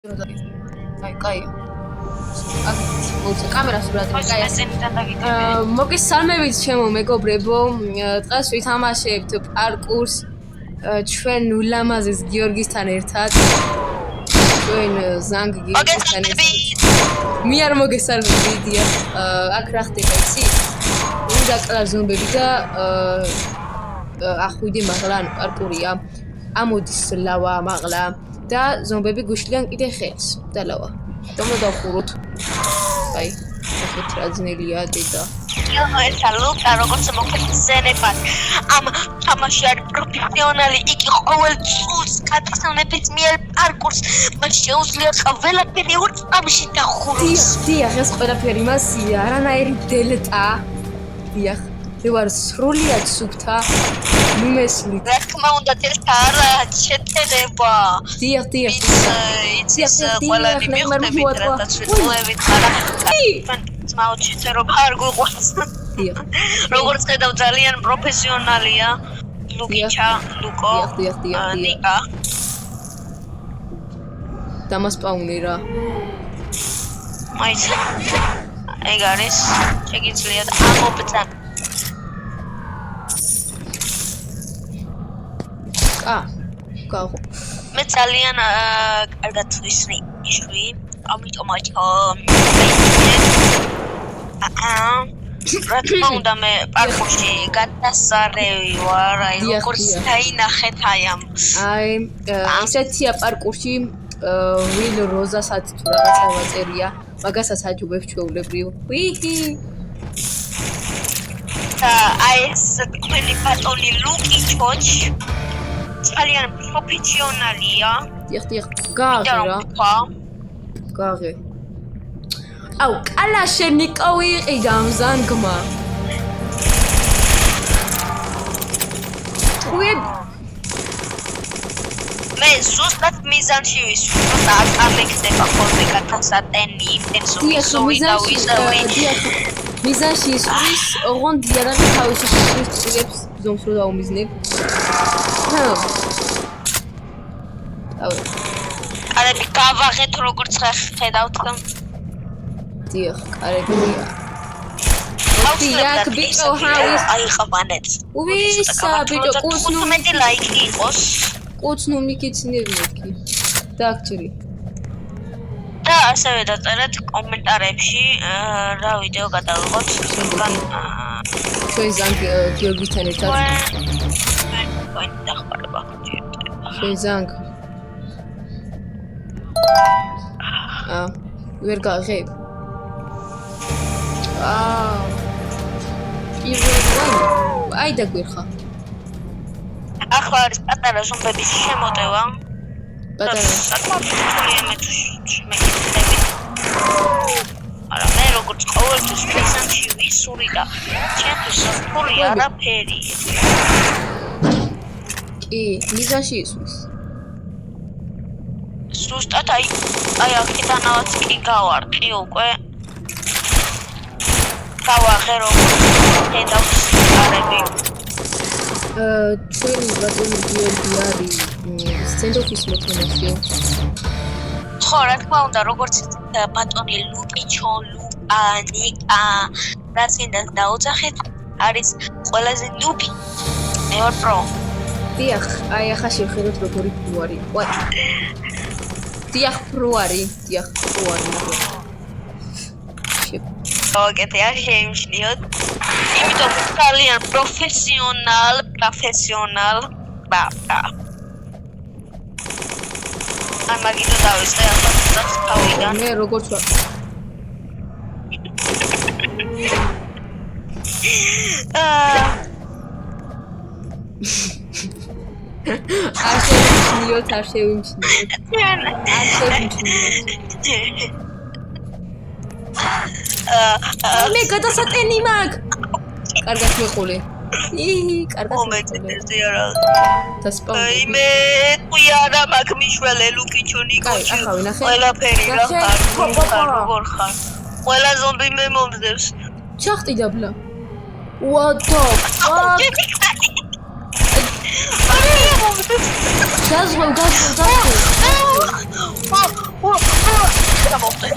აი, კაი. კამერას ვრადრე, კაი. მოგესალმებით, ჩემო მეგობრებო. დღეს ვითამაშებთ პარკურს ჩვენ ულამაზეს გიორგისთან ერთად. ჩვენ ზანგ გიორგისთან ერთად. მე არ მოგესალმებიდია. აქ რა ხდება, იცი? უნდა კლარ ზომბები და ახვიდე მაღლა, ანუ პარკურია. ამოდის ლავა მაღლა. და ზომბები გუშლიან კიდე ხელს და ლავა. თუმცა დავხუროთ. აი, ახეთ რა ძნელია დედა. ეს ალუკა როგორც მოგხსენებათ. ამ თამაში არის პროფესიონალი, იგი ყოველ წუთს გაწევნებს მიერ პარკურს. მას შეუძლია ყველაფერი ორ წამში დახუროს. დიახ, ეს ყველაფერი მასია, არანაირი დელტა. დიახ, მე ვარ სრულიად სუფთა. მიმესვლით. რა თქმა უნდა, დელტა არა, შეტერება. დიახ. იცის ყველანი მიხვდებით, რატაც ვიტყუებით, არა. ძმაოჩიცე რომ არ გვიყვარს. დიახ. როგორც ხედავ, ძალიან პროფესიონალია. ლუკიჩა, ლუკო. დიახ. ნიკა. დამასპაუნე რა. მაიც. ეგ არის. შეგიძლიათ ამობძან. კაღო. მე ძალიან კარგად ვისმი იშვი, ამიტომაც რა თქმა უნდა მე პარკურში გადასარევი ვარ, აი როგორც დაინახეთ აი ამ. აი, ესეთია პარკურში ვილ როზასაც თუ რაღაცა ვაწერია, მაგასაც აჯობებს ჩვეულებრივ. ვიჰი. აი ეს თქვენი ბატონი ლუკი ჩოჩ ძალიან პროფესიონალია. დიახ. გაღე რა. გაღე. აუ, კალაშენიკოვი იყიდა ამ ზანგმა. მე ზუსტად მიზანში ვისვი, და ამექნება ხოლმე გადასატენი, ინტენსივი და ვიზავი. მიზანში ისვის, ოღონდ იარაღი თავისი წიგებს ზომს რო დაუმიზნებ. კარები გავაღეთ როგორც ხედავთ. დიახ, კარებია. დიახ, ბიჭო, ჰავის აიყვანეთ. ვისა, ბიჭო, კუცნუ 15 ლაიქი იყოს. კუცნუ მიკიცნებინეთკი. დაგჭირი. და ასევე დაწერეთ კომენტარებში რა ვიდეო გადავიღოთ. ჩვენ ზანგ გიორგისთან ერთად. ჩვენ ზანგ. ვერ გაღებ. აი დაგვერხა. ახლა არის პატარა ზომბების შემოტევა. პატარა. არა მე როგორც ყოველთვის მიზანში ვისური და ჩემთვის საფული არაფერია. კი, მიზანში ისვის. ზუსტად აი აქედანაც კი გავარყი უკვე. გავაღე როგორც ხედავთ კარები. ჩვენი ბატონი გიორგი არის სცენდოფის მოთამაშე. ხო, რა თქმა უნდა, როგორც ბატონი ლუკიჩო, ნიკა, რაც გინდა დაუძახეთ, არის ყველაზე ნუბი. მე ვარ პრო. დიახ, აი ახლა შევხედოთ როგორი პრო არის. ვაი. დიახ, პრო არის. ოკეი, არ შეიმჩნიოთ. იმიტომ ძალიან პროფესიონალ. აი მაგითო დავისწრე ახლა თავიდან. მე როგორც ვარ. არ შევიმჩნიოთ. მე გადასატენი მაგ. კარგად მეყოლე. კარგად მეყოლე. აი მე ყუარა მაგ მიშველე ლუკიჩო ნიკოჩი. ყველაფერი რა ხარ, როგორ ხარ? ყველა ზომბი მე მომძებს. ჩახტი დაბლა. What the fuck? გაზღვევ. გამოვხდე.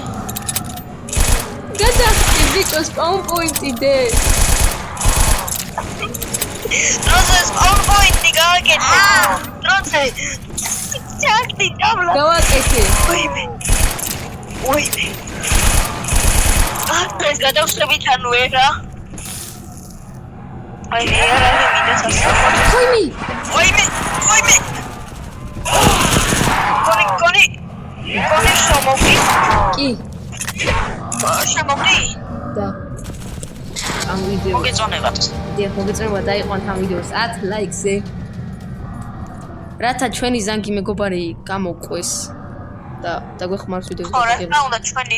გადახტი ბიჭო spawn point-ი დე. როზე spawn point-ი გააკეთე. როზე ჩაკდი დაბლა. გავაკეთე. ვაიმე. ეს გადავშრებით ანუ ერა. ვაიმე, არა მინდა სასწაულს. ვაიმე. კონი შემოვდი. კი. შემოვდი. და ამ ვიდეო მოგეწონებათ. მოგეწონებათ დაიყვანთ ამ ვიდეოს 10 ლაიქზე. რათა ჩვენი ზანგი მეგობარი გამოყვეს და დაგვეხმაროს ვიდეოს ხო, რა გადაღებას. თქმა უნდა, ჩვენი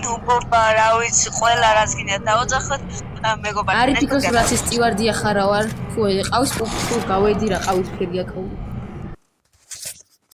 ნუბობა, რა ვიცი, ყველა რაც გინდა დავოძახოთ, მეგობარი. არის ფიქრობს რაც ეს სტივარდია ხარა ვარ. ხო, ყავის პუპს გავედი რა ყავისფერია ყავი.